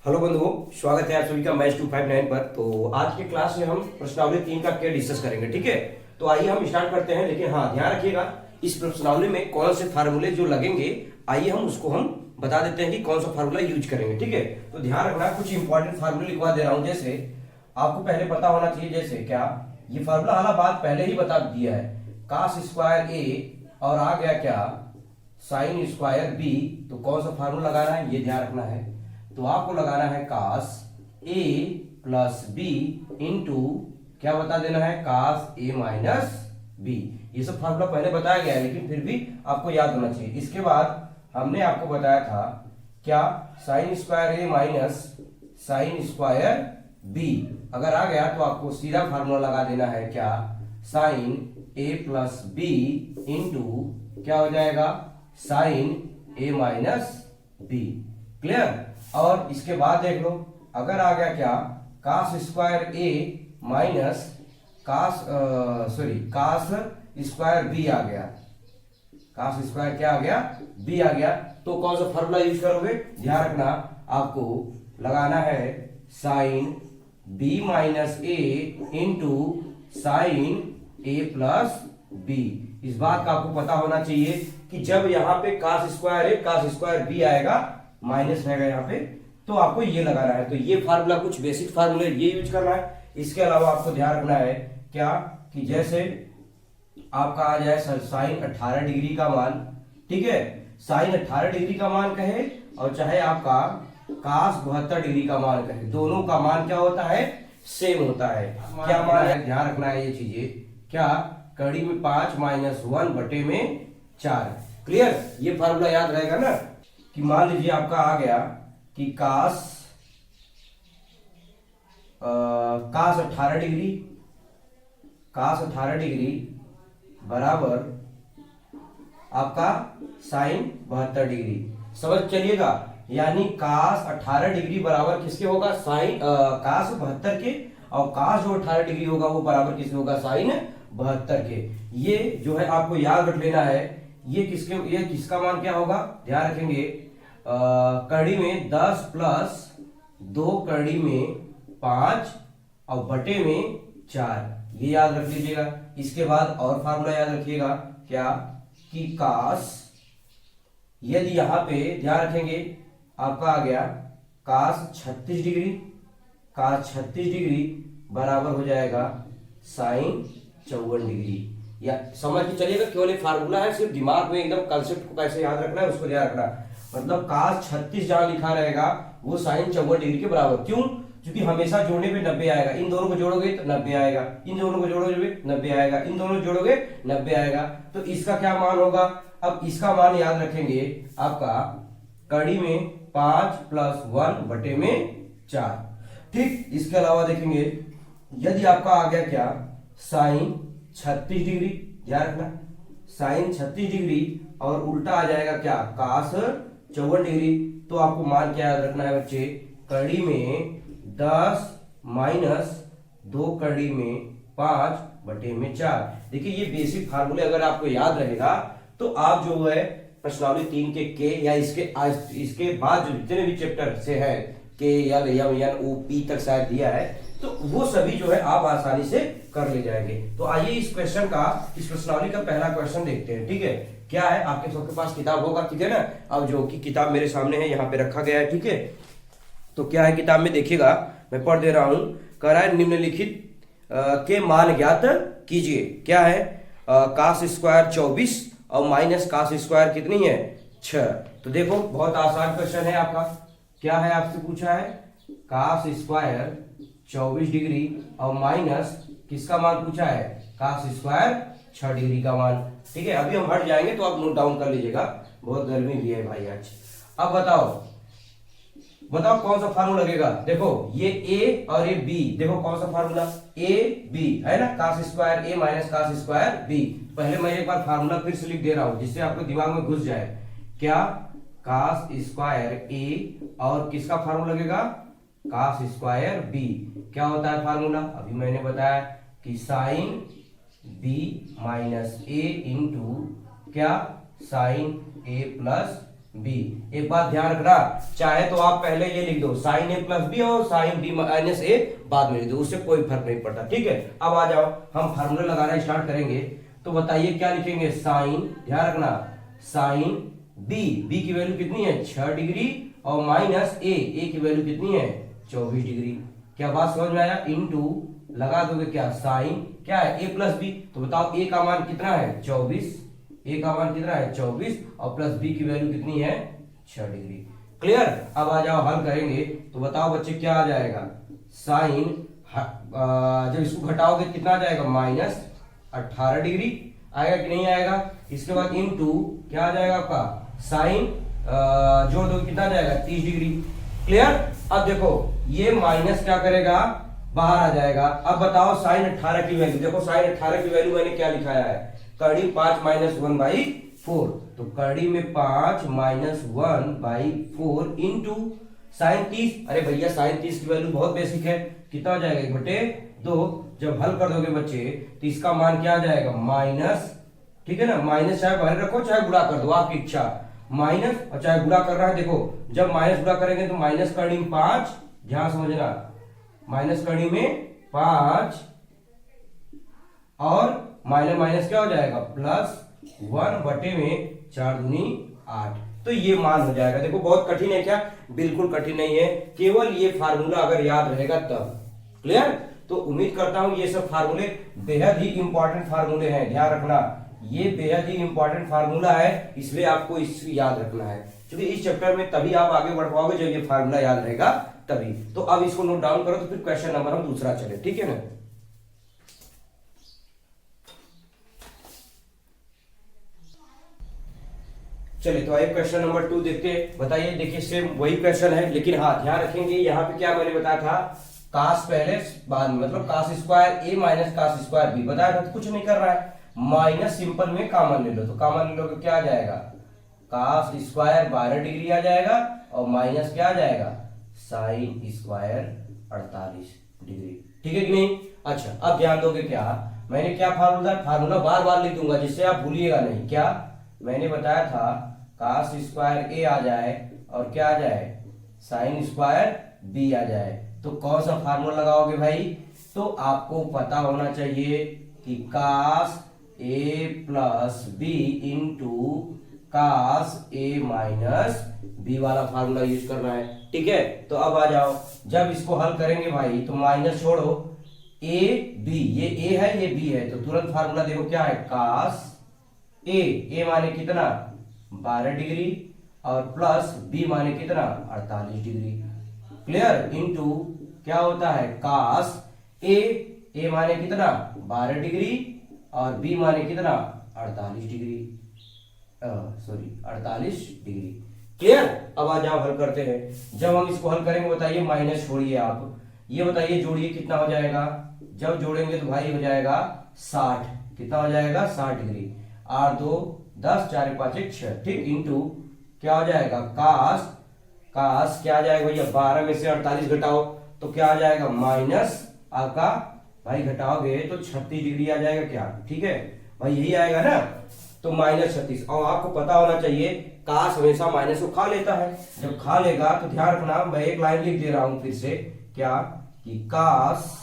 Hello बंधुओं, स्वागत है आप सभी का मैच 259 पर। तो आज के क्लास में हम प्रश्नावली 3 का क्या डिस्कस करेंगे, ठीक है। तो आइए हम स्टार्ट करते हैं, लेकिन हाँ ध्यान रखिएगा इस प्रश्नावली में कौन से फार्मूले जो लगेंगे, आइए हम बता देते हैं कि कौन सा फार्मूला यूज करेंगे, ठीक है। तो ध्यान रखना, कुछ इंपॉर्टेंट फार्मूले लिखवा दे रहा हूं। जैसे आपको पहले पता होना चाहिए, जैसे क्या ये फार्मूला वाला बात पहले ही बता दिया है, कास स्क्वायर ए और आ गया क्या साइन स्क्वायर बी। तो कौन सा फार्मूला लगाना है ये ध्यान रखना है। तो आपको लगाना है कास ए प्लस बी इंटू क्या बता देना है, कास ए माइनस बी। ये सब फार्मूला पहले बताया गया है, लेकिन फिर भी आपको याद होना चाहिए। इसके बाद हमने आपको बताया था क्या, sign square A minus sine square B. अगर आ गया तो आपको सीधा फार्मूला लगा देना है, क्या sign A plus B into क्या हो जाएगा, साइन ए माइनस बी। क्लियर। और इसके बाद देख लो, अगर आ गया क्या, कास square A minus cos square B आ गया, कास स्क्वायर क्या आ गया, बी आ गया। तो कौन सा फॉर्मूला यूज करोगे, ध्यान रखना, आपको लगाना है sine B minus A into sine A plus B. इस बात का आपको पता होना चाहिए कि जब यहाँ पे कास स्क्वायर ए कास स्क्वायर बी आएगा, माइनस रहेगा यहाँ पे, तो आपको ये लगाना है। तो ये फार्मूला, कुछ बेसिक फार्मूले ये यूज करना है। इसके अलावा आपको ध्यान रखना है क्या, कि जैसे आपका आ जाए साइन 18 डिग्री का मान, ठीक है, साइन 18 डिग्री का मान कहे और चाहे आपका कास 72 डिग्री का मान कहे, दोनों का मान क्या होता है, सेम होता है। क्या मान है, ध्यान रखना है ये चीजें, क्या कड़ी में 5 माइनस 1 बटे में 4। क्लियर। ये फार्मूला याद रहेगा ना, कि मान लीजिए आपका आ गया कि कास 18 डिग्री, कास 18 डिग्री बराबर आपका साइन 72 डिग्री। समझ चलिएगा, यानी कास 18 डिग्री बराबर किसके होगा, साइन कास 72 के, और कास जो 18 डिग्री होगा वो बराबर किसके होगा, साइन 72 के। ये जो है आपको याद रख लेना है। ये किसका मान क्या होगा, ध्यान रखेंगे, कड़ी में 10 प्लस 2 कड़ी में 5 और बटे में 4, ये याद रख लीजिएगा। इसके बाद और फार्मूला याद रखिएगा, क्या कि कास, यदि यहां पे ध्यान रखेंगे आपका आ गया कास 36 डिग्री, कास 36 डिग्री बराबर हो जाएगा साइन 54 डिग्री। या समझ के चलिएगा, केवल एक फार्मूला है, सिर्फ दिमाग में एकदम कंसेप्ट को कैसे याद रखना है उसको ध्यान रखना। मतलब कास 36 जहां लिखा रहेगा वो साइन 54 डिग्री के बराबर। क्यों, क्योंकि हमेशा जोड़ने पे 90 आएगा। इन दोनों को जोड़ोगे तो 90 आएगा, इन दोनों को जोड़ोगे 90 आएगा, इन दोनों को जोड़ोगे 90 आएगा। तो इसका क्या मान होगा, अब इसका मान याद रखेंगे आपका कड़ी में 5 प्लस 1 बटे में 4। ठीक। इसके अलावा देखेंगे, यदि आपका आ गया क्या साइन 36 डिग्री, ध्यान रखना साइन 36 डिग्री और उल्टा आ जाएगा क्या कास 54 डिग्री, तो आपको मान क्या याद रखना है बच्चे, कड़ी में 10 माइनस 2 कड़ी में 5 बटे में 4। देखिए ये बेसिक फार्मूले अगर आपको याद रहेगा तो आप जो है प्रश्नावली 3 के या इसके बाद जो जितने भी चैप्टर से है, K L M N O P तक शायद दिया है, तो वो सभी जो है आप आसानी से कर ले जाएंगे। तो आइए इस प्रश्नावली का पहला क्वेश्चन देखते हैं, ठीक है। क्या है, आपके सबके पास किताब होगा, ठीक है ना। अब जो कि किताब मेरे सामने है, यहाँ पे रखा गया है, ठीक है। तो क्या है किताब में, देखिएगा मैं पढ़ दे रहा हूं। कह रहा है निम्नलिखित के मान ज्ञात कीजिए। क्या है, कास स्क्वायर 24 और माइनस कास स्क्वायर कितनी है, 6। तो देखो बहुत आसान क्वेश्चन है आपका। क्या है, आपसे पूछा है कास स्क्वायर 24 डिग्री और माइनस किसका मान पूछा है, कास स्क्वायर 6 डिग्री का मान। ठीक है, अभी हम हट जाएंगे तो आप नोट डाउन कर लीजिएगा, बहुत गर्मी भी है भाई आज। अब बताओ कौन सा फार्मूला लगेगा। देखो ये ए और ये बी, देखो कौन सा फार्मूला, ए बी है ना, कास square A minus cos square B. पहले मैं एक बार फार्मूला फिर से लिख दे रहा हूं जिससे आपको दिमाग में घुस जाए। क्या, कास स्क्वायर ए और किसका फार्मूला लगेगा, कास स्क्वायर बी। क्या होता है फार्मूला, अभी मैंने बताया कि साइन बी माइनस ए इंटू क्या, साइन ए प्लस बी। एक बात ध्यान रखना, चाहे तो आप पहले ये लिख दो साइन ए प्लस बी और साइन बी माइनस ए बाद में लिख दो, उससे कोई फर्क नहीं पड़ता। ठीक है, अब आ जाओ हम फार्मूला लगाना स्टार्ट करेंगे। तो बताइए क्या लिखेंगे, साइन, ध्यान रखना, साइन बी की वैल्यू कितनी है 6 डिग्री और माइनस ए की वैल्यू कितनी है 24 डिग्री। क्या बात समझ में आया? इनटू लगा दोगे क्या, साइन क्या है ए प्लस बी, तो बताओ ए का मान कितना है 24, ए का मान कितना है 24 और प्लस बी की वैल्यू कितनी है 6 डिग्री। क्लियर? अब आ जाओ हल करेंगे। तो बताओ बच्चे क्या आ जाएगा, साइन जब इसको घटाओगे कितना आ जाएगा माइनस 18 डिग्री आएगा कि नहीं आएगा। इसके बाद इनटू क्या आ जाएगा आपका, साइन जोड़ दो कितना आ जाएगा 30 डिग्री। क्लियर? अब देखो ये माइनस क्या करेगा, बाहर आ जाएगा। अब बताओ साइन 18 की वैल्यू, देखो साइन 18 की वैल्यू मैंने क्या लिखाया है, कड़ी 5 माइनस 1/4, तो कड़ी में 5 माइनस 1/4 इंटू साइन 30। अरे भैया साइन 30 की वैल्यू बहुत बेसिक है, कितना हो जाएगा 1/2। जब हल कर दोगे बच्चे तो इसका मान क्या आ जाएगा माइनस, ठीक है ना, माइनस चाहे बाहर रखो चाहे गुणा कर दो आपकी इच्छा, माइनस और चाहे गुणा कर रहा है, देखो जब माइनस गुणा करेंगे तो माइनस करनी 5, ध्यान समझना, माइनस करनी में 5 और माइनस माइनस क्या हो जाएगा प्लस 1/4 दूनी 8, तो ये मान हो जाएगा। देखो बहुत कठिन है क्या, बिल्कुल कठिन नहीं है, केवल ये फार्मूला अगर याद रहेगा तब। क्लियर? तो उम्मीद करता हूं ये सब फार्मूले बेहद ही इंपॉर्टेंट फार्मूले हैं, ध्यान रखना ये बेहद ही इंपॉर्टेंट फार्मूला है, इसलिए आपको इसे याद रखना है, क्योंकि इस चैप्टर में तभी आप आगे बढ़ पाओगे जब ये फार्मूला याद रहेगा तभी। तो अब इसको नोट डाउन करो, तो फिर क्वेश्चन नंबर हम दूसरा चले, ठीक है ना। चलिए तो आइए क्वेश्चन नंबर 2 देखते हैं। बताइए, देखिए सेम वही क्वेश्चन है, लेकिन हाँ ध्यान रखेंगे यहाँ पे क्या मैंने बताया था, कास पहले बाद में, मतलब कास square A minus cos square B बताया था, तो कुछ नहीं कर रहा है, माइनस सिंपल में कॉमन ले लो, तो कॉमन ले लो तो क्या आ जाएगा, कास स्क्वायर 12 डिग्री आ जाएगा और माइनस क्या आ जाएगा साइन स्क्वायर 48 डिग्री। ठीक है कि नहीं? अच्छा अब ध्यान दोगे क्या, मैंने क्या फार्मूला बार बार लिख दूंगा जिससे आप भूलिएगा नहीं। क्या मैंने बताया था, कास स्क्वायर ए आ जाए और क्या आ जाए साइन स्क्वायर बी आ जाए, तो कौन सा फार्मूला लगाओगे भाई, तो आपको पता होना चाहिए कि कास ए प्लस बी इंटू कास ए माइनस बी वाला फार्मूला यूज करना है। ठीक है, तो अब आ जाओ, जब इसको हल करेंगे भाई तो माइनस छोड़ो, ए बी, ये ए है ये बी है, तो तुरंत फार्मूला देखो क्या है, कास ए माने कितना 12 डिग्री और प्लस बी माने कितना 48 डिग्री। क्लियर? इनटू क्या होता है कास ए माने कितना 12 डिग्री और बी माने कितना 48 डिग्री, सॉरी 48 डिग्री। क्लियर? अब आ जाओ हल करते हैं। जब हम इसको हल करेंगे बताइए, माइनस छोड़िए आप, ये बताइए जोड़िए कितना हो जाएगा, जब जोड़ेंगे तो भाई हो जाएगा 60, कितना हो जाएगा 60 डिग्री, 8 2 10 4 5 1 6, ठीक, इंटू क्या हो जाएगा कास क्या आ जाएगा भैया 12 में से 48 घटाओ तो क्या आ जाएगा माइनस आपका, भाई घटाओगे तो 36 डिग्री आ जाएगा क्या, ठीक है भाई यही आएगा ना, तो -36। और आपको पता होना चाहिए कास हमेशा माइनस को खा लेता है, जब खा लेगा तो ध्यान रखना, मैं एक लाइन लिख दे रहा हूं फिर से, क्या कि कास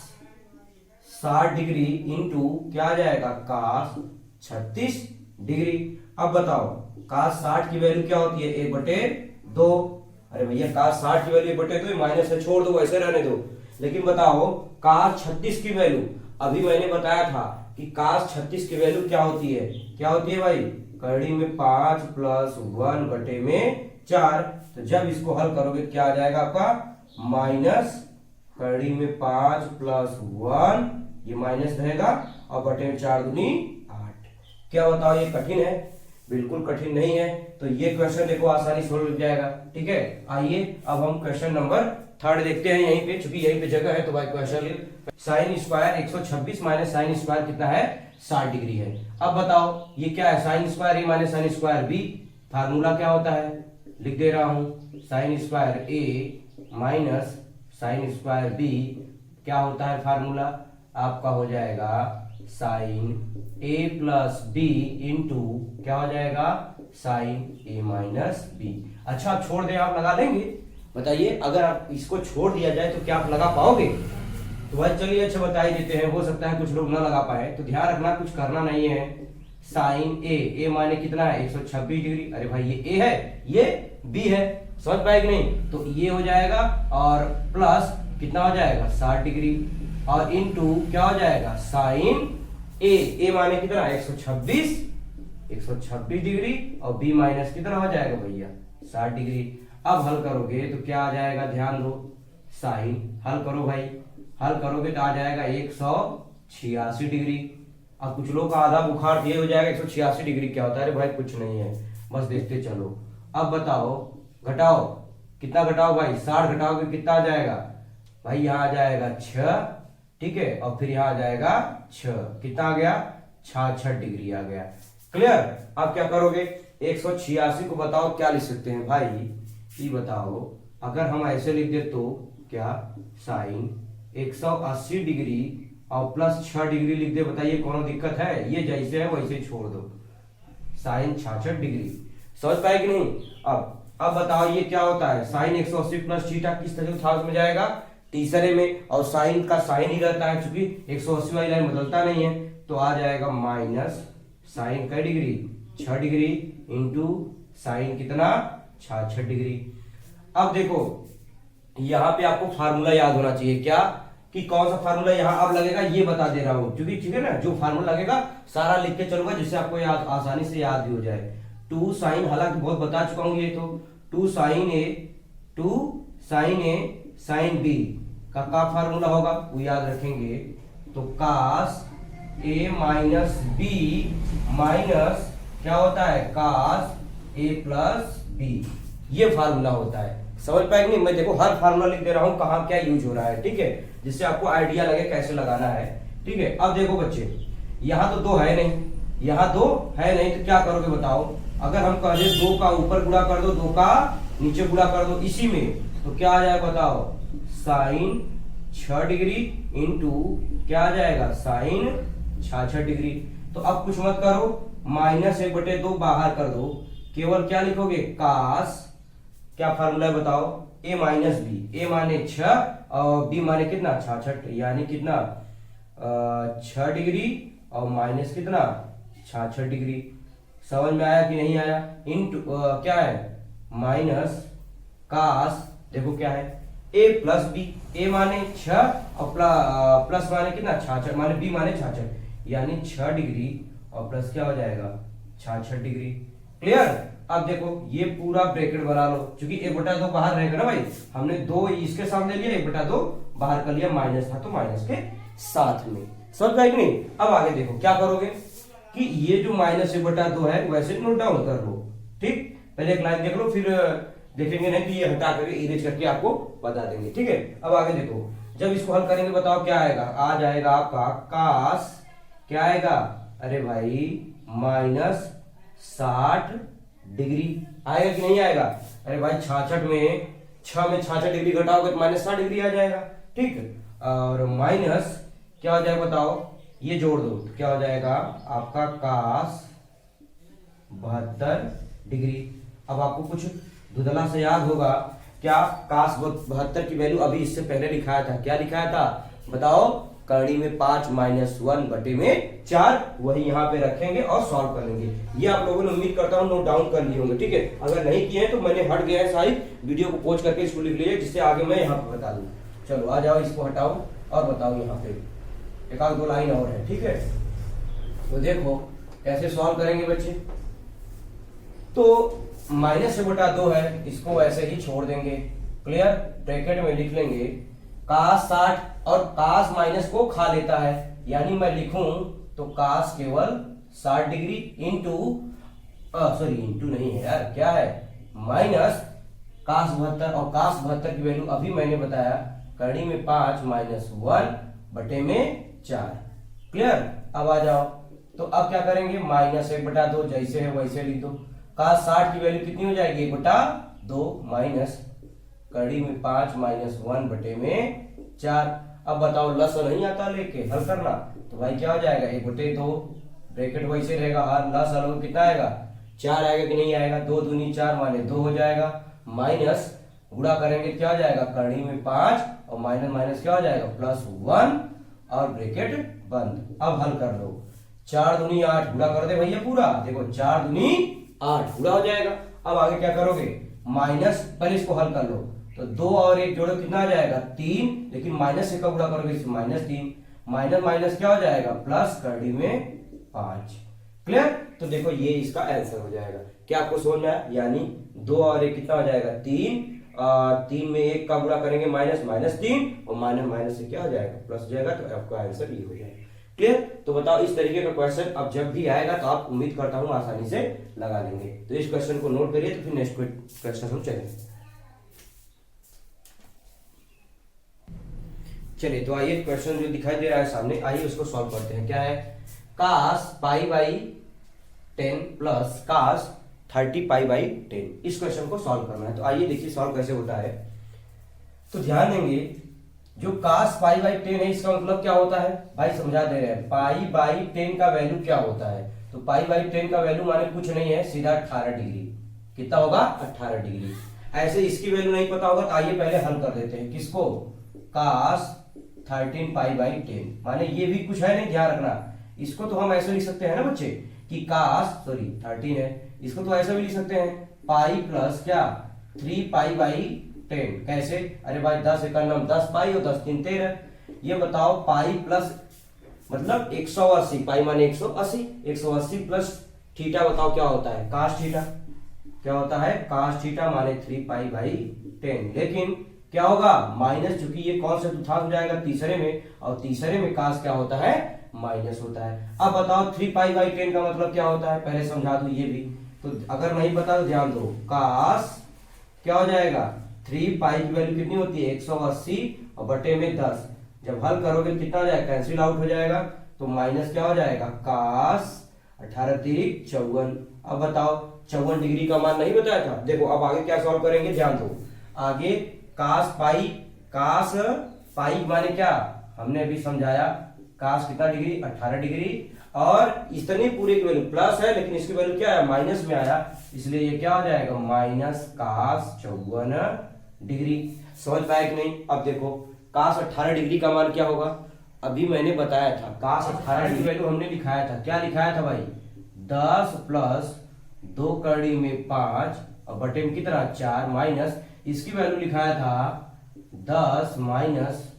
60 डिग्री इंटू क्या आ जाएगा कास 36 डिग्री। अब बताओ कास 60 की वैल्यू क्या होती है 1/2, अरे भैया कास 60 की वैल्यू 1/2 माइनस से छोड़ दो, वैसे रहने दो, लेकिन बताओ कास 36 की वैल्यू, अभी मैंने बताया था कि कास 36 की वैल्यू क्या होती है भाई, कड़ी में 5 प्लस 1/4, तो जब इसको हल करोगे क्या आ जाएगा आपका माइनस कड़ी में 5 प्लस 1, ये माइनस रहेगा और बटे में 4 दूनी 8। क्या बताओ ये कठिन है? बिल्कुल कठिन नहीं है, तो ये क्वेश्चन देखो आसानी से सोल्व हो जाएगा। ठीक है, आइए अब हम क्वेश्चन नंबर 3 देखते हैं, यहीं पे चूंकि यहीं पे जगह है तो भाई question, sine square 126 minus sine square कितना है 60 डिग्री है। अब बताओ ये क्या है, sine square A minus sine square B, formula क्या होता है लिख दे रहा हूं, sine square A minus sine square B क्या होता है फार्मूला आपका हो जाएगा sine A plus B into क्या हो जाएगा साइन ए माइनस बी। अच्छा आप छोड़ दें, आप लगा लेंगे? बताइए अगर आप इसको छोड़ दिया जाए तो क्या आप लगा पाओगे? तो भाई चलिए अच्छा बता ही देते हैं, हो सकता है कुछ लोग ना लगा पाए, तो ध्यान रखना कुछ करना नहीं है। साइन ए माने कितना है 126 डिग्री। अरे भाई ये ए है ये बी है, समझ पाए कि नहीं? तो ये हो जाएगा और प्लस कितना हो जाएगा 60 डिग्री और इनटू क्या हो जाएगा साइन ए माने कितना 126 डिग्री और बी माइनस कितना हो जाएगा भैया 60 डिग्री। अब हल करोगे तो क्या आ जाएगा, ध्यान दो, साइन हल करो भाई, हल करोगे तो आ जाएगा 186 डिग्री। अब कुछ लोग का आधा बुखार ये हो जाएगा 186 डिग्री क्या होता है? अरे भाई कुछ नहीं है, बस देखते चलो। अब बताओ घटाओ, कितना घटाओ भाई 60 घटाओगे कितना आ जाएगा भाई? यहाँ आ जाएगा 6, ठीक है, और फिर यहाँ आ जाएगा 6, कितना आ गया 66 डिग्री आ गया। क्लियर? अब क्या करोगे 186 को बताओ क्या लिख सकते हैं भाई, ये बताओ। अगर हम ऐसे लिख दे तो क्या साइन 180 डिग्री और प्लस 6 डिग्री लिख दे, बताइए कौन दिक्कत है? ये जैसे है वैसे छोड़ दो, साइन 66 डिग्री। समझ पाए कि नहीं? अब बताओ ये क्या होता है, साइन 180 प्लस थीटा किस तरह से में जाएगा तीसरे में, और साइन का साइन ही रहता है क्योंकि 180 वाली लाइन बदलता नहीं है, तो आ जाएगा माइनस साइन का डिग्री 6 डिग्री इंटू साइन कितना 66 डिग्री। अब देखो यहाँ पे आपको फार्मूला याद होना चाहिए, क्या कि कौन सा फार्मूला यहाँ अब लगेगा ये बता दे रहा हूं, क्योंकि ठीक है ना, जो फार्मूला लगेगा सारा लिख के चलूंगा जिससे आपको याद आसानी से याद भी हो जाए। 2 साइन, हालांकि बहुत बता चुका हूं ये तो, 2 साइन ए साइन बी का फार्मूला होगा वो याद रखेंगे, तो कास ए माइनस बी माइनस क्या होता है कास ए प्लस बी, ये फार्मूला होता है। समझ पाए नहीं? मैं देखो हर फार्मूला लिख दे रहा हूं कहां क्या यूज हो रहा है, ठीक है, जिससे आपको आइडिया लगे कैसे लगाना है, ठीक है। अब देखो बच्चे यहाँ तो 2 है नहीं, यहाँ 2 है नहीं, तो क्या करोगे बताओ? अगर हम कहें 2 का ऊपर गुणा कर दो, 2 का नीचे गुणा कर दो इसी में, तो क्या आ जाएगा बताओ साइन 6 डिग्री इंटू क्या आ जाएगा साइन 66 डिग्री। तो अब कुछ मत करो, -1/2 बाहर कर दो, केवल क्या लिखोगे कास, क्या फार्मूला है बताओ, a माइनस बी, ए माने 6 और b माने कितना 66, यानी कितना 6 डिग्री और माइनस कितना 66 डिग्री। समझ में आया कि नहीं आया? इंटू क्या है माइनस कास, देखो क्या है a प्लस बी, a माने 6 और प्लस माने कितना 66, माने b माने 66, यानी 6 डिग्री और प्लस क्या हो जाएगा 66 डिग्री। क्लियर? अब देखो ये पूरा ब्रैकेट बना लो, क्योंकि 1/2 बाहर रहेगा ना भाई, हमने 2 इसके सामने लिया, 1/2 बाहर कर लिया, माइनस था तो माइनस के साथ में। समझ पाए कि नहीं? अब आगे देखो क्या करोगे कि ये जो -1/2 है वैसे नोट डाउन कर लो, ठीक, पहले एक लाइन देख लो, फिर देखेंगे नहीं तो ये हटा करके इरेज करके आपको बता देंगे, ठीक है। अब आगे देखो, जब इसको हल करेंगे बताओ क्या आएगा, आ जाएगा आपका कास, क्या आएगा, अरे भाई -60 डिग्री आएगा कि नहीं आएगा? अरे भाई 66 में 6 में 66 डिग्री घटाओगे तो -60 डिग्री आ जाएगा, ठीक, और माइनस क्या हो जाएगा बताओ, ये जोड़ दो तो क्या हो जाएगा आपका कास 72 डिग्री। अब आपको कुछ धुंधला से याद होगा, क्या कास 72 की वैल्यू अभी इससे पहले लिखाया था, क्या लिखाया था बताओ, करनी में 5 - 1/4, वही यहाँ पे रखेंगे और सॉल्व कर लेंगे। ये आप लोगों ने उम्मीद करता हूँ नोट डाउन कर लिए होंगे, ठीक है। अगर नहीं किए तो मैंने हट गया है सारी वीडियो को पॉज करके इसको लिख लीजिए, जिससे आगे मैं यहाँ पे बता दूं। चलो आ जाओ, इसको हटाओ और बताओ, यहाँ पे 1-2 लाइन और है, ठीक है। तो देखो कैसे सॉल्व करेंगे बच्चे, तो -1/2 है, इसको ऐसे ही छोड़ देंगे, क्लियर, ब्रैकेट में लिख लेंगे कास 60 और कास माइनस को खा लेता है, यानी मैं लिखूं तो कास केवल 60 डिग्री इंटू सॉरी इंटू नहीं है यार, क्या है माइनस कास 72, और कास 72 की वैल्यू अभी मैंने बताया करनी में 5 - 1/4। क्लियर? अब आ जाओ, तो अब क्या करेंगे -1/2 जैसे है वैसे लिख दो, कास 60 की वैल्यू कितनी हो जाएगी 1/2 माइनस कड़ी में 5 - 1/4। अब बताओ लस नहीं आता लेके हल करना, तो भाई क्या हो जाएगा 1/2, ब्रैकेट वैसे रहेगा, और लस अलग कितना आएगा 4 आएगा कि नहीं आएगा, 2 दूनी 4 माने 2 हो जाएगा, माइनस गुणा करेंगे क्या हो जाएगा करनी में 5 और माइनस माइनस क्या हो जाएगा +1 और ब्रैकेट बंद। अब हल कर लो, 4 दूनी 8 गुणा कर दे भैया पूरा, देखो 4 दूनी 8 गुणा हो जाएगा। अब आगे क्या करोगे माइनस, पहले इसको हल कर लो, तो 2 और 1 जोड़ो कितना आ जाएगा 3, लेकिन माइनस से कब गुणा करोगे -3, माइनस माइनस क्या हो जाएगा प्लस करनी में 5। क्लियर? तो देखो ये इसका आंसर हो जाएगा। क्या आपको समझ में आया? यानी 2 और 1 कितना हो जाएगा 3, 3 में 1 का गुणा करेंगे -3 और माइनस माइनस से क्या हो जाएगा प्लस हो जाएगा, तो आपका आंसर ये हो जाएगा। क्लियर? तो बताओ इस तरीके का क्वेश्चन अब जब भी आएगा तो आप उम्मीद करता हूं आसानी से लगा लेंगे। तो इस क्वेश्चन को नोट करिए, तो फिर नेक्स्ट क्वेश्चन हम चलेंगे। चलिए तो आइए क्वेश्चन जो दिखाई दे रहा है सामने, आइए उसको सॉल्व करते हैं। क्या है cos π/10 प्लस cos 30π/10, इस क्वेश्चन को सॉल्व करना है। तो आइए देखिए सॉल्व कैसे होता है। तो ध्यान देंगे जो cos π/10 है इसका मतलब क्या होता है भाई, समझा दे रहे हैं π/10 का वैल्यू क्या होता है। तो π/10 का वैल्यू माने कुछ नहीं है, सीधा 18 डिग्री। कितना होगा 18 डिग्री। ऐसे इसकी वैल्यू नहीं पता होगा तो आइए पहले हल कर देते हैं। किसको cos 13π/10, माने ये भी कुछ है नहीं, ध्यान रखना। इसको तो हम ऐसे लिख सकते हैं ना बच्चे कि cos 13 है, इसको तो ऐसे भी लिख सकते हैं पाई प्लस क्या 3π/10। कैसे? अरे भाई 10 एकड़ 10 पाई और 10 3 13। ये बताओ पाई प्लस मतलब 180, पाई माने 180, 180 प्लस थीटा बताओ क्या होता है cos थीटा। क्या होता है cos थीटा माने 3π/10। लेकिन क्या होगा माइनस, चूंकि ये कौन सा चौथा हो जाएगा तीसरे में, और तीसरे में cos क्या होता है माइनस होता है। अब बताओ 3π/10 का मतलब क्या होता है, पहले समझा दूं ये भी। तो अगर नहीं पता तो ध्यान दो, cos क्या हो जाएगा 3π की वैल्यू कितनी होती है 180 और बटे में 10। जब हल करोगे कितना हो जाएगा, कैंसिल आउट हो जाएगा, तो माइनस क्या हो जाएगा cos 18 3 54। अब बताओ 54 डिग्री का मान नहीं बताया था। देखो अब आगे क्या सॉल्व करेंगे, ध्यान दो। आगे cos पाई माने क्या, हमने अभी समझाया cos कितना डिग्री 18 डिग्री, और इतने पूरे की वैल्यू प्लस है लेकिन इसकी वैल्यू क्या है माइनस में आया, इसलिए ये क्या हो जाएगा माइनस cos 54 डिग्री। समझ पाए कि नहीं? अब देखो cos 18 डिग्री का मान क्या होगा, अभी मैंने बताया था cos 18 डिग्री वैल्यू हमने लिखाया था। क्या लिखाया था भाई 10 प्लस 2 करड़ी में 5 और बटे में कितना 4, माइनस इसकी वैल्यू लिखाया था 10 माइनस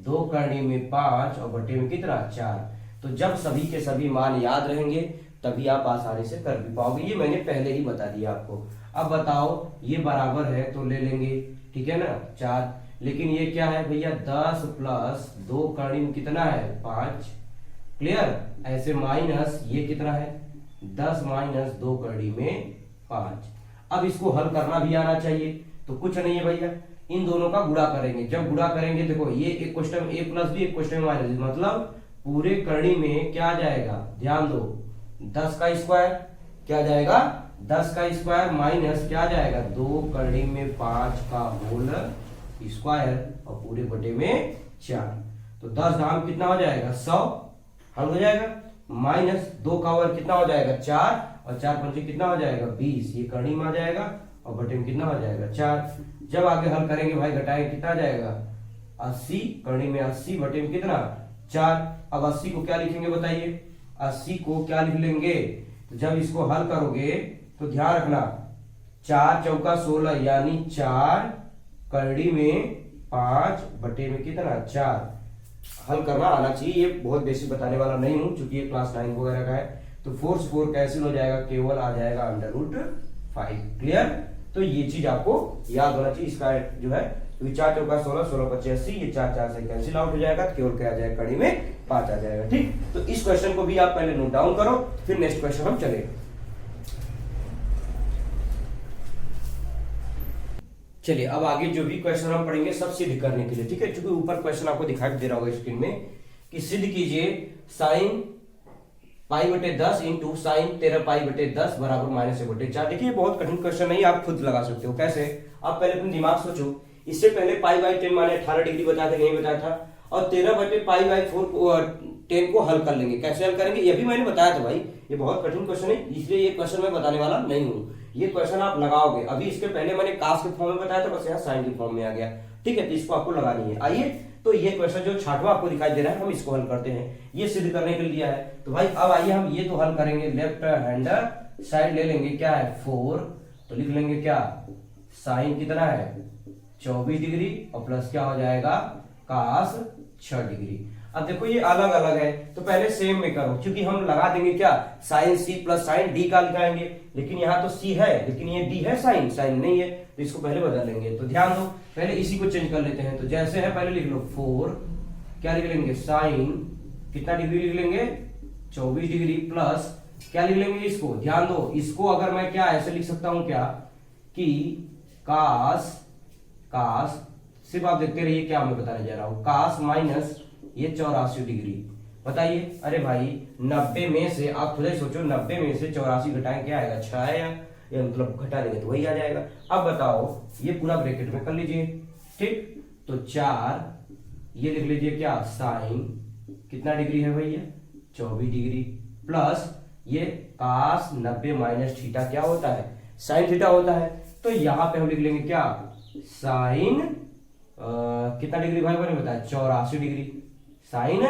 2 करनी में 5 और बटे में कितना 4। तो जब सभी के सभी मान याद रहेंगे तभी आप आसानी से कर भी पाओगे, ये मैंने पहले ही बता दिया आपको। अब बताओ ये बराबर है तो ले लेंगे, ठीक है ना 4, लेकिन ये क्या है भैया 10 प्लस 2 करनी में कितना है 5। क्लियर? ऐसे माइनस ये कितना है 10 माइनस 2 करनी में 5। अब इसको हल करना भी आना चाहिए, तो कुछ नहीं है भैया, इन दोनों का गुणा करेंगे। जब गुणा करेंगे देखो ये एक क्वेश्चन में a प्लस बी, एक क्वेश्चन में माइनस बी, मतलब पूरे करनी में क्या आ जाएगा, ध्यान दो 10 का स्क्वायर क्या आ जाएगा 10 का स्क्वायर माइनस क्या आ जाएगा 2 करनी में 5 का होल स्क्वायर और पूरे बटे में 4। तो 10 दाम कितना हो जाएगा 100, हल हो जाएगा। माइनस 2 का वर्ग कितना हो जाएगा 4 और 4 पंचे कितना हो जाएगा 20, ये करनी में आ जाएगा और बटे में कितना हो जाएगा 4। जब आगे हल करेंगे भाई घटाएंगे कितना आ जाएगा 80, करनी में 80 बटे में कितना 4। अब 80 को क्या लिखेंगे बताइए, 80 को क्या लिख लेंगे, तो जब इसको हल करोगे तो ध्यान रखना 4 चौका 16 यानी 4 करनी में 5 बटे में कितना 4। हल करना आना चाहिए, ये बहुत बेसिक बताने वाला नहीं हूं क्योंकि ये क्लास 9 वगैरह का है। तो 4 से 4 कैंसिल हो जाएगा, केवल आ जाएगा √5। क्लियर? तो ये चीज आपको याद होना चाहिए। इसका जो है 4 चौका 16, 16 25 80, ये 4 4 से कैंसिल आउट हो जाएगा, केवल क्या आ जाएगा कड़ी में 5 आ जाएगा। ठीक, तो इस क्वेश्चन को भी आप पहले नोट डाउन करो, फिर नेक्स्ट क्वेश्चन हम चलेंगे। चलिए अब आगे जो भी क्वेश्चन हम पढ़ेंगे सब सिद्ध करने के लिए, ठीक है। क्योंकि ऊपर क्वेश्चन आपको दिखाई दे रहा होगा स्क्रीन में कि सिद्ध कीजिए sin π/10 इंटू साइन 13π/10 बराबर -1/4। देखिए बहुत कठिन क्वेश्चन नहीं, आप खुद लगा सकते हो। कैसे? आप पहले अपने दिमाग सोचो, इससे पहले π/10 माने 18 डिग्री बताया था नहीं बताया था, और 13/π/4 10 को हल कर लेंगे। कैसे हल करेंगे ये भी मैंने बताया था भाई, ये बहुत कठिन क्वेश्चन है, इसलिए ये क्वेश्चन मैं बताने वाला नहीं हूँ। ये क्वेश्चन आप लगाओगे, अभी इसके पहले मैंने कास के फॉर्म में बताया था, बस यहाँ साइन के फॉर्म में आ गया। ठीक है, तो इसको आपको लगानी है। आइए तो ये क्वेश्चन जो छठवां आपको दिखाई दे रहा है, हम इसको हल करते हैं, ये सिद्ध करने के लिए दिया है। तो भाई अब आइए हम ये तो हल करेंगे। लेफ्ट हैंड साइड ले लेंगे, क्या है 4, तो लिख लेंगे क्या, साइन कितना है 24 डिग्री और प्लस क्या हो जाएगा कास 6 डिग्री। अब देखो ये अलग अलग है, तो पहले सेम में करो, क्योंकि हम लगा देंगे क्या sine C plus sine D का लिखाएंगे, लेकिन यहाँ तो सी है लेकिन ये डी है, साइन साइन नहीं है, तो इसको पहले बदल लेंगे। तो ध्यान दो, पहले इसी को चेंज कर लेते हैं। तो जैसे है पहले लिख लो 4, क्या लिख लेंगे साइन कितना डिग्री लिख लेंगे 24 डिग्री प्लस क्या लिख लेंगे इसको, ध्यान दो, इसको अगर मैं क्या ऐसे लिख सकता हूं क्या कि कास कास सिर्फ आप देखते रहिए क्या मैं बताने जा रहा हूं, कास माइनस ये 84 डिग्री। बताइए, अरे भाई 90 में से आप खुद ही सोचो, 90 में से 84 घटाएं क्या आएगा 6 आएगा, या मतलब घटा देंगे तो वही आ जाएगा। अब बताओ ये पूरा ब्रैकेट में कर लीजिए, ठीक, तो 4 ये लिख लीजिए क्या साइन कितना डिग्री है भैया 24 डिग्री प्लस ये कास 90 माइनस थीटा क्या होता है साइन थीटा होता है। तो यहां पे हम लिख लेंगे क्या साइन कितना डिग्री भाई मैंने बताया 84 डिग्री, साइन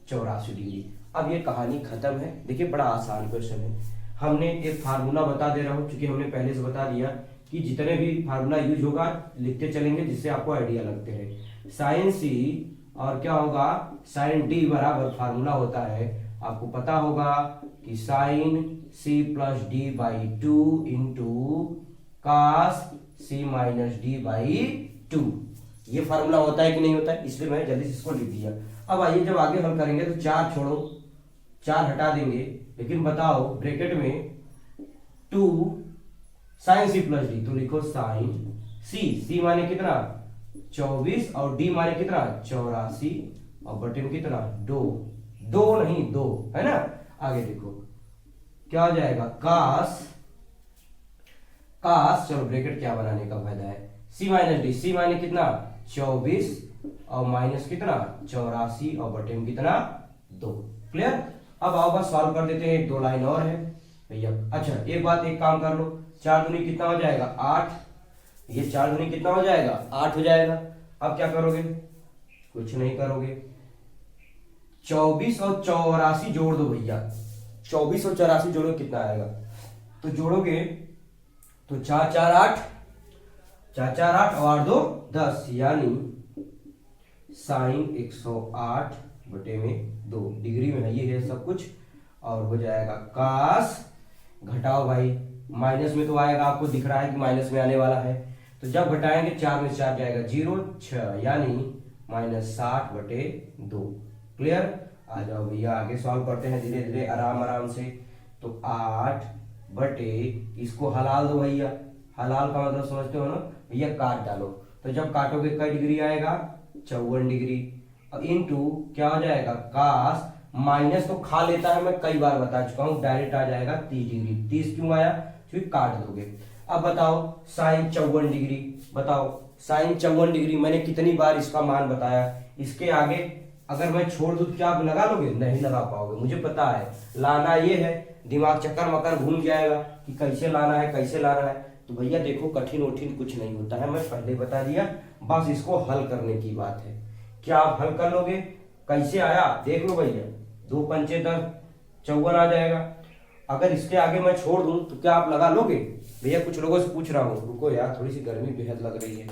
84 डिग्री। अब ये कहानी खत्म है। देखिए बड़ा आसान क्वेश्चन है, हमने एक फार्मूला बता दे रहा हूं क्योंकि हमने पहले से बता दिया कि जितने भी फार्मूला यूज होगा लिखते चलेंगे जिससे आपको आइडिया लगते हैं। साइन सी और क्या होगा साइन डी बराबर फार्मूला होता है, आपको पता होगा कि sine C plus D by 2 into cos C minus D by 2, ये फार्मूला होता है कि नहीं होता है, इसलिए मैंने जल्दी से इसको लिख दिया। अब आइए जब आगे हल करेंगे तो 4 छोड़ो 4 हटा देंगे, लेकिन बताओ ब्रैकेट में 2 साइन सी प्लस डी, तो लिखो साइन सी माने कितना 24 और डी माने कितना 84 और बटे में कितना 2 नहीं 2 है ना। आगे देखो क्या हो जाएगा कास चलो ब्रैकेट क्या बनाने का फायदा है, सी माइनस डी, सी माने कितना 24 और माइनस कितना 84 और बटे में कितना 2। क्लियर। अब आओ बस सॉल्व कर देते हैं, 2 लाइन और है भैया। अच्छा एक बात, एक काम कर लो, 4 दूनी कितना हो जाएगा 8, ये 4 दूनी कितना हो जाएगा 8 हो जाएगा। अब क्या करोगे, कुछ नहीं करोगे, 24 और 84 जोड़ दो भैया, 24 और 84 जोड़ो कितना आएगा, तो जोड़ोगे तो 4 4 8 4 4 8 और 2 10, यानी साइन 108 बटे में 2 डिग्री में है, ये है सब कुछ। और हो जाएगा कास, घटाओ भाई माइनस में तो आएगा, आपको दिख रहा है कि माइनस में आने वाला है, तो जब घटाएंगे 4 में 4 जाएगा 0 6, यानी माइनस 60 बटे 2। क्लियर। आ जाओ भैया आगे सॉल्व करते हैं धीरे धीरे आराम आराम से। तो 8 बटे इसको हलाल दो भैया, हलाल का मतलब समझते हो ना भैया, काट डालो, तो जब काटोगे कई डिग्री आएगा 54 डिग्री, और इनटू क्या हो जाएगा कास, माइनस तो खा लेता है मैं कई बार बता चुका हूं, डायरेक्ट आ जाएगा 30 डिग्री। 30 क्यों आया, क्योंकि काट दोगे। अब बताओ साइन 54 डिग्री, बताओ साइन 54 डिग्री मैंने कितनी बार इसका मान बताया, इसके आगे अगर मैं छोड़ दूं तो क्या आप लगा लोगे, नहीं लगा पाओगे, मुझे पता है। लाना ये है, दिमाग चक्कर मकर घूम जाएगा कि कैसे लाना है कैसे लाना है। तो भैया देखो कठिन उठिन कुछ नहीं होता है, मैं पहले बता दिया, बस इसको हल करने की बात है। क्या आप हल कर लोगे, कैसे आया देख लो भैया, 2 पंचे 10 54 आ जाएगा। अगर इसके आगे मैं छोड़ दूं तो क्या आप लगा लोगे भैया, कुछ लोगों से पूछ रहा हूं, रुको यार थोड़ी सी गर्मी बेहद लग रही है,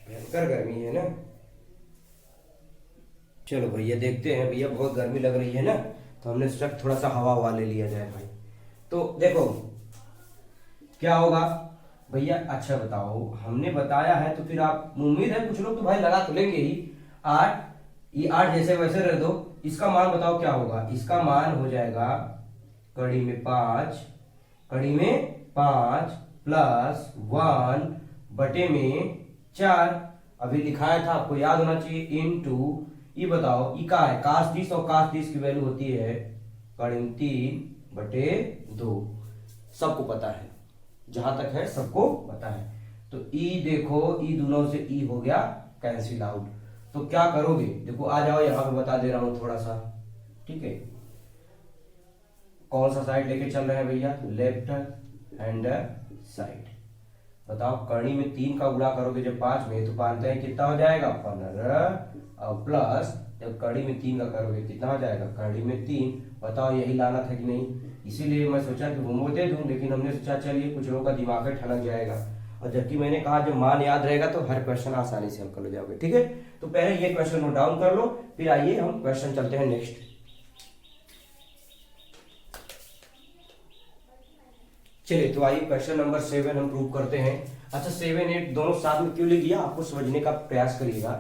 भयंकर गर्मी है ना। चलो भैया देखते हैं, भैया बहुत गर्मी लग रही है ना, तो हमने सोचा थोड़ा सा हवा ले लिया जाए भाई। तो देखो क्या होगा भैया, अच्छा बताओ हमने बताया है तो फिर आप उम्मीद है कुछ लोग तो भाई लगा तो लेंगे ही। 8 ये 8 जैसे वैसे रह दो, इसका मान बताओ क्या होगा, इसका मान हो जाएगा कड़ी में 5 प्लस 1 बटे में 4, अभी दिखाया था आपको याद होना चाहिए, इनटू ये बताओ ये क्या है कास 30 और कास 30 की वैल्यू होती है कड़ी 3 बटे 2, सबको पता है, जहां तक है सबको पता है। तो ई देखो ई दोनों से ई हो गया कैंसिल आउट, तो क्या करोगे, देखो आ जाओ यहाँ पे बता दे रहा हूं थोड़ा सा, ठीक है। कौन सा साइड लेके चल रहे हैं भैया, लेफ्ट हैंड साइड। बताओ करनी में 3 का गुणा करोगे जब 5 में तो पाते हैं कितना हो जाएगा 15, और प्लस जब कड़ी में 3 का करोगे कितना हो जाएगा कड़ी में 3। बताओ यही लाना था कि नहीं, इसीलिए मैं सोचा कि होमवर्क दे दूं, लेकिन हमने सोचा चलिए कुछ लोगों का दिमाग में ठनक जाएगा, और जबकि मैंने कहा जब मान याद रहेगा तो हर क्वेश्चन आसानी से हम कर जाओगे, ठीक है। तो पहले ये क्वेश्चन नोट डाउन कर लो, फिर आइए हम क्वेश्चन चलते हैं नेक्स्ट। चलिए तो आइए क्वेश्चन नंबर 7 हम प्रूव करते हैं। अच्छा 7 8 दोनों साथ में क्यों लिख दिया, आपको समझने का प्रयास करिएगा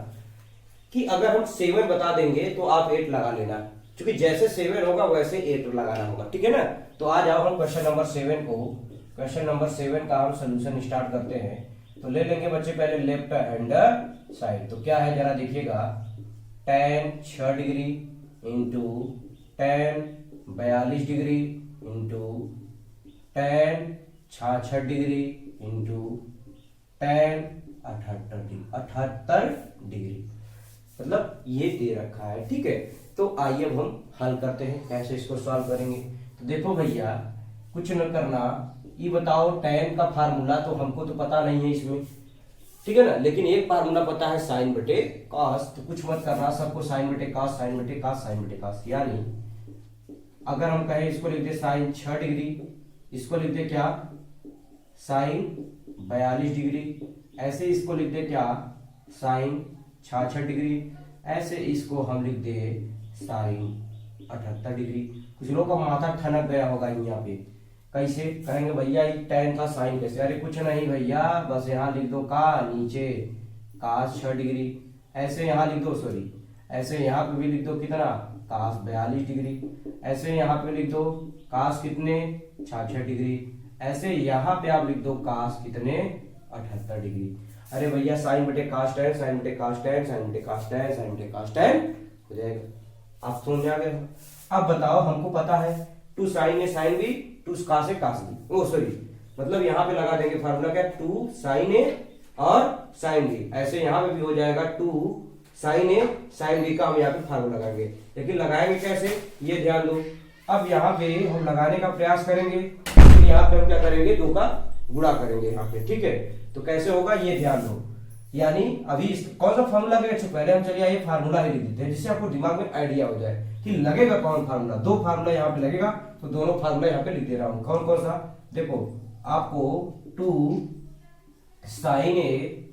कि अगर हम 7 बता देंगे तो आप 8 लगा लेना, क्योंकि जैसे 7 होगा वैसे 8 लगाना होगा, ठीक है ना। तो आ जाओ हम क्वेश्चन नंबर 7 को, क्वेश्चन नंबर 7 का हम सोल्यूशन स्टार्ट करते हैं। तो ले लेंगे बच्चे पहले लेफ्ट हैंड साइड। तो क्या है जरा देखिएगा, tan 6 degree into tan 42 degree into tan 66 degree into tan 78 degree, मतलब ये दे रखा है, ठीक है। तो आइए अब हम हल करते हैं, कैसे इसको सॉल्व करेंगे। तो देखो भैया कुछ न करना, ये बताओ tan का फार्मूला तो हमको तो पता नहीं है इसमें, ठीक है ना, लेकिन एक फार्मूला पता है साइन बटे कॉस। तो कुछ मत करना, सबको साइन बटे कॉस, साइन बटे कॉस, साइन बटे कॉस। यानी अगर हम कहें इसको लिख दे साइन 6 डिग्री, इसको लिख दे क्या साइन 42 डिग्री, ऐसे इसको लिख दे क्या साइन 66 डिग्री, ऐसे इसको हम लिख दे साइन 78 डिग्री। कुछ लोगों का माथा ठनक गया होगा यहाँ पे, कैसे कहेंगे भैया ये tan का साइन कैसे, अरे कुछ नहीं भैया, बस यहाँ लिख दो का नीचे cos 6 डिग्री, ऐसे यहाँ लिख दो, सॉरी ऐसे यहाँ पे भी लिख दो कितना cos 42 डिग्री, ऐसे यहाँ पे लिख दो cos कितने 66 डिग्री, ऐसे यहाँ पे आप लिख दो cos कितने 78 डिग्री। अरे भैया साइन बटे cos tan, साइन बटे cos tan, साइन बटे cos tan, साइन बटे cos tan हो जाएगा। आप समझ आ गए। अब बताओ हमको पता है two sine A sine B, two cos A cos B, oh sorry मतलब यहाँ पे लगा देंगे फार्मूला क्या, टू साइन ए और साइन बी, ऐसे यहाँ पे भी हो जाएगा two sine A sine B का हम यहाँ पे फार्मूला लगाएंगे। लेकिन लगाएंगे कैसे ये ध्यान दो। अब यहाँ पे हम लगाने का प्रयास करेंगे, फिर यहाँ पे हम क्या करेंगे 2 का गुणा करेंगे यहाँ पे, ठीक है। तो कैसे होगा ये ध्यान दो, यानी अभी कौन सा फार्मूला लगेगा, अच्छा पहले हम चलिए ये फार्मूला ही लिख देते हैं जिससे आपको दिमाग में आइडिया हो जाए कि लगेगा कौन फार्मूला। 2 फार्मूला यहाँ पे लगेगा, तो दोनों फार्मूला यहाँ पे लिख दे रहा हूं। कौन कौन सा, देखो आपको 2 साइन ए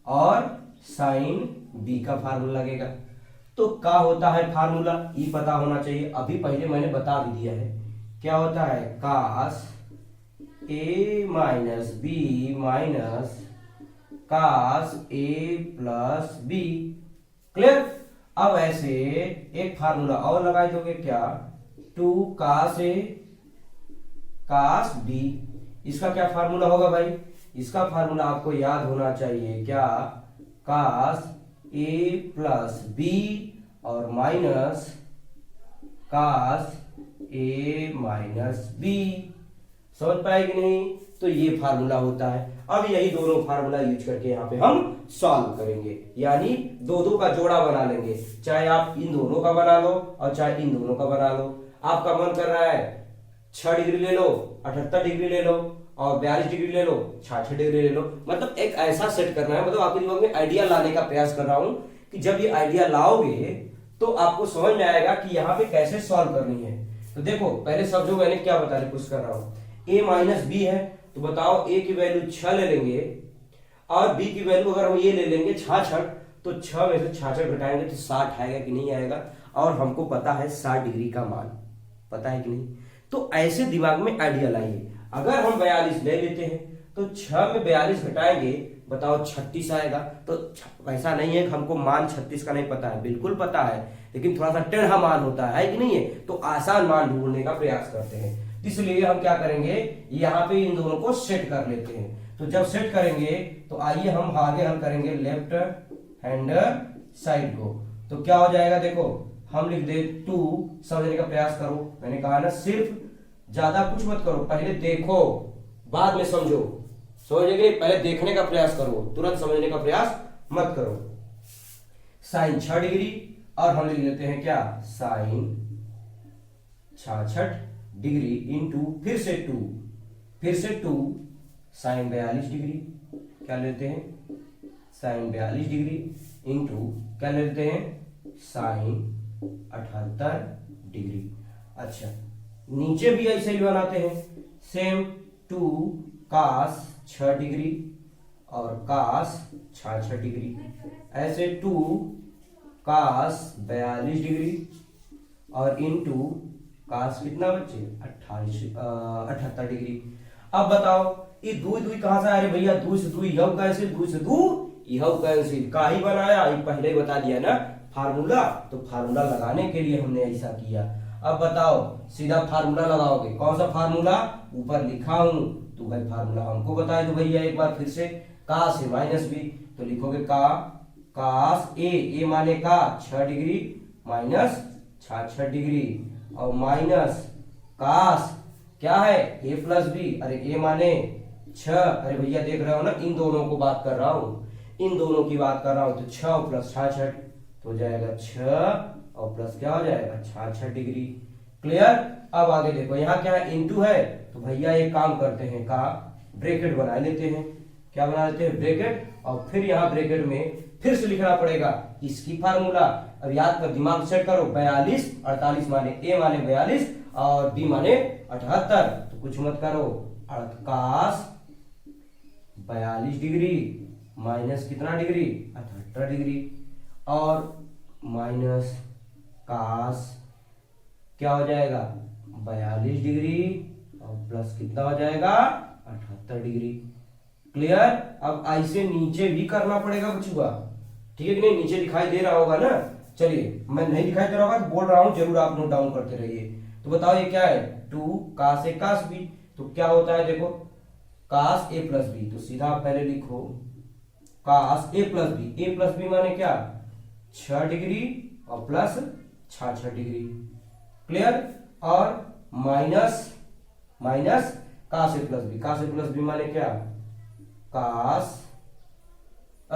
और साइन बी का फार्मूला लगेगा। तो क्या होता है फार्मूला ये पता होना चाहिए, अभी पहले मैंने बता भी दिया है क्या होता है, कास ए माइनस बी माइनस कास ए प्लस बी, क्लियर। अब ऐसे एक फार्मूला और लगा दोगे क्या, 2 कास ए कास बी, इसका क्या फार्मूला होगा भाई, इसका फार्मूला आपको याद होना चाहिए क्या, कास ए प्लस बी और माइनस कास ए माइनस बी। समझ पाए कि नहीं, तो ये फार्मूला होता है। अब यही दोनों फार्मूला यूज करके यहाँ पे हम सॉल्व करेंगे, यानी 2 का जोड़ा बना लेंगे, चाहे आप इन दोनों का बना लो और चाहे इन दोनों का बना लो। आपका मन कर रहा है 6 डिग्री ले लो, 78 डिग्री ले लो और 42 डिग्री ले लो, 66 डिग्री ले लो, मतलब एक ऐसा सेट करना है, मतलब आपके दिमाग में आइडिया लाने का प्रयास कर रहा हूं कि जब ये आइडिया लाओगे तो आपको समझ में आएगा कि यहाँ पे कैसे सॉल्व करनी है। तो देखो पहले सब जो मैंने क्या बताने की कोशिश कर रहा हूं, a माइनस बी है, तो बताओ a की वैल्यू 6 ले लेंगे और b की वैल्यू अगर हम ये ले लेंगे 66, तो 6 में से 66 घटाएंगे तो 60 आएगा कि नहीं आएगा, और हमको पता है 60 डिग्री का मान पता है कि नहीं। तो ऐसे दिमाग में आइडिया लाइए। अगर हम 42 ले लेते हैं तो 6 में 42 घटाएंगे, बताओ 36 आएगा। तो ऐसा नहीं है कि हमको मान 36 का नहीं पता है, बिल्कुल पता है, लेकिन थोड़ा सा टेढ़ा मान होता है कि नहीं है, तो आसान मान ढूंढने का प्रयास करते हैं। इसलिए हम क्या करेंगे, यहाँ पे इन दोनों को सेट कर लेते हैं। तो जब सेट करेंगे तो आइए हम आगे हम करेंगे लेफ्ट हैंड साइड को। तो क्या हो जाएगा, देखो हम लिख दे 2, समझने का प्रयास करो, मैंने कहा ना सिर्फ ज्यादा कुछ मत करो, पहले देखो बाद में समझो, समझेंगे पहले देखने का प्रयास करो, तुरंत समझने का प्रयास मत करो। साइन 6 डिग्री, और हम लिख लेते हैं क्या, साइन 66 डिग्री इंटू फिर से 2 साइन 42 डिग्री, क्या लेते हैं, साइन 42 डिग्री इंटू क्या लेते हैं, साइन 78 डिग्री। अच्छा, नीचे भी ऐसे ही बनाते हैं, सेम 2 कास 6 डिग्री और कास 66 डिग्री, ऐसे 2 कास 42 डिग्री और इंटू कास कितना बच्चे, 78 डिग्री। अब बताओ ये दू कहां से आ रहे भैया, दू से दू यह कैंसिल, दू से दू यह कैंसिल, का ही बनाया, ये पहले ही बता दिया ना फार्मूला, तो फार्मूला लगाने के लिए हमने ऐसा किया। अब बताओ सीधा फार्मूला लगाओगे, कौन सा फार्मूला, ऊपर लिखा हूं तो भाई फार्मूला हमको बताए दो भैया एक बार फिर से, का से माइनस बी, तो लिखोगे का कास ए माने का 6 डिग्री माइनस 66 डिग्री और माइनस कास क्या है ए प्लस बी, अरे ए माने 6, अरे भैया देख रहे हो ना इन दोनों को बात कर रहा हूं, इन दोनों की बात कर रहा हूं, तो 6 प्लस 66 तो हो जाएगा 6 और प्लस क्या हो जाएगा 66 डिग्री। क्लियर। अब आगे देखो यहाँ क्या है, इनटू है, तो भैया एक काम करते हैं, का ब्रैकेट बना लेते हैं, क्या बना लेते हैं, ब्रैकेट, और फिर यहाँ ब्रैकेट में फिर से लिखना पड़ेगा इसकी फार्मूला। अब याद कर, दिमाग सेट करो, 42 48 माने ए माने 42 और बी माने 78, तो कुछ मत करो, कास 42 डिग्री माइनस कितना डिग्री 78 डिग्री और माइनस कास क्या हो जाएगा 42 डिग्री और प्लस कितना हो जाएगा 78 डिग्री। क्लियर। अब ऐसे नीचे भी करना पड़ेगा बचुआ, ठीक है कि नहीं, नीचे दिखाई दे रहा होगा ना, चलिए मैं नहीं दिखाई दे रहा होगा तो बोल रहा हूं, जरूर आप नोट डाउन करते रहिए। तो बताओ ये क्या है, 2 कास ए कास बी, तो क्या होता है देखो, कास ए प्लस बी, तो सीधा आप पहले लिखो कास ए प्लस बी माने क्या 6 डिग्री और प्लस 66 डिग्री। क्लियर। और माइनस कास ए प्लस बी माने क्या, कास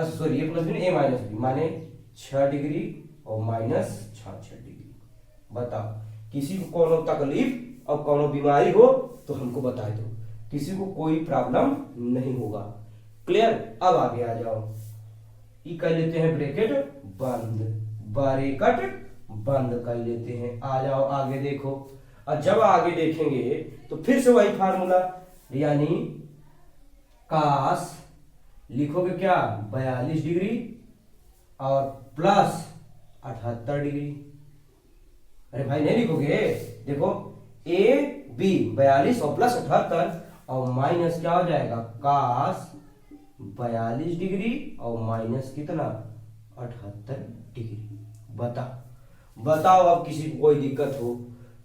सॉरी ए प्लस बी ए माइनस बी माने 6 डिग्री और माइनस 66 डिग्री। बताओ किसी को कोनो तकलीफ और कोनो बीमारी हो तो हमको बता दो, किसी को कोई प्रॉब्लम नहीं होगा। क्लियर। अब आगे आ जाओ, ये कर लेते हैं ब्रैकेट बंद, ब्रैकेट बंद कर लेते हैं। आ जाओ आगे देखो, और जब आगे देखेंगे तो फिर से वही फार्मूला, यानी कास लिखोगे क्या 42 डिग्री और प्लस 78 डिग्री, अरे भाई नहीं लिखोगे, देखो ए बी 42 और प्लस 78 और माइनस क्या हो जाएगा कास 42 डिग्री और माइनस कितना 78 डिग्री। बताओ अब किसी को कोई दिक्कत हो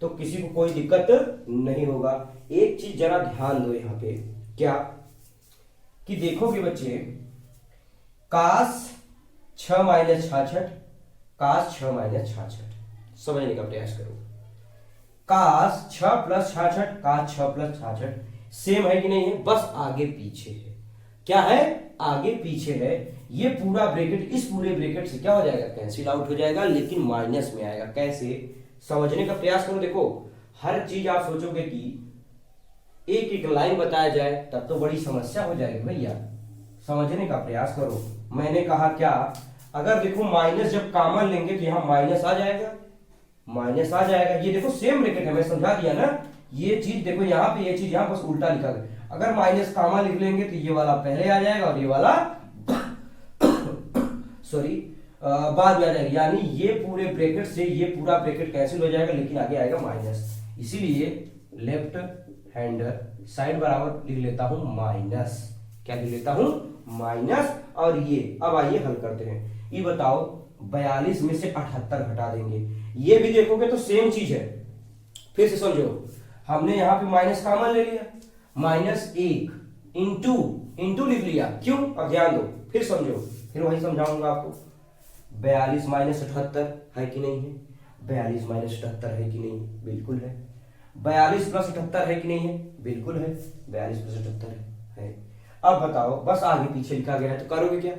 तो, किसी को कोई दिक्कत नहीं होगा। एक चीज जरा ध्यान दो यहाँ पे, क्या कि देखोगे बच्चे, कास 6 माइनस 66, कास 6 माइनस 66 समझने का प्रयास करो, कास 6 प्लस 66, कास 6 प्लस 66 सेम है कि नहीं है, बस आगे पीछे है। क्या है, आगे पीछे है। ये पूरा ब्रैकेट इस पूरे ब्रैकेट से क्या हो जाएगा, कैंसिल आउट हो जाएगा, लेकिन माइनस में आएगा। कैसे, समझने का प्रयास करो। देखो हर चीज आप सोचोगे कि एक एक लाइन बताया जाए तब तो बड़ी समस्या हो जाएगी भैया, समझने का प्रयास करो। मैंने कहा क्या, अगर देखो माइनस जब कॉमन लेंगे तो यहां माइनस आ जाएगा, माइनस आ जाएगा। ये देखो सेम ब्रैकेट है, मैं समझा दिया ना, ये चीज देखो यहाँ पे, ये चीज यहाँ बस उल्टा लिखा गया। अगर माइनस कॉमन लिख लेंगे तो ये वाला पहले आ जाएगा और ये वाला सॉरी बाद में आ जाएगा, यानी ये पूरे ब्रैकेट से ये पूरा ब्रैकेट कैंसिल हो जाएगा, लेकिन आगे आएगा माइनस। इसीलिए लेफ्ट हैंडर साइड बराबर लिख लेता हूं माइनस, क्या लिख लेता हूं माइनस। और ये अब आइए हल करते हैं। ये बताओ 42 में से 78 घटा देंगे, ये भी देखोगे तो सेम चीज है। फिर से समझो, हमने यहां पे माइनस कॉमन ले लिया, -1 इंटू लिख लिया, क्यों, अब ध्यान दो, फिर समझो, फिर वही समझाऊंगा आपको। 42 माइनस 78 है कि नहीं है, 42 माइनस 78 है कि नहीं, बिल्कुल है। 42 प्लस 78 है कि नहीं है, बिल्कुल है, 42 प्लस 78 है। अब बताओ, बस आगे पीछे लिखा गया है तो करोगे क्या,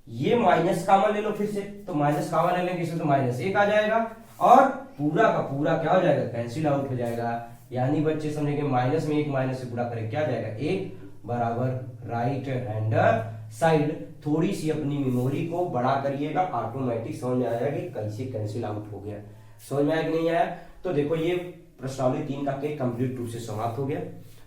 ये माइनस कॉमन ले लो फिर से, तो माइनस कॉमन ले लेंगे इसमें तो -1 आ जाएगा और पूरा का पूरा क्या हो जाएगा, कैंसिल आउट हो जाएगा। यानी बच्चे समझेंगे माइनस में एक माइनस से गुणा करें क्या जाएगा, 1 बराबर राइट हैंड साइड। थोड़ी सी अपनी मेमोरी को बड़ा करिएगा, ऑटोमेटिक समझ में आएगा कि कैसे कैंसिल आउट हो गया। समझ में आया कि नहीं आया? तो देखो ये प्रश्नावली 3 का के कंप्लीट रूप से समाप्त हो गया।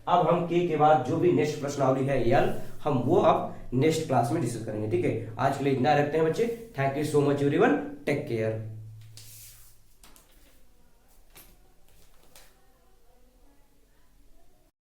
अब हम के बाद जो भी नेक्स्ट प्रश्नावली है एल, हम वो अब नेक्स्ट क्लास में डिस्कस करेंगे। ठीक है, आज के लिए इतना रखते हैं बच्चे। Thank you so much everyone, take care.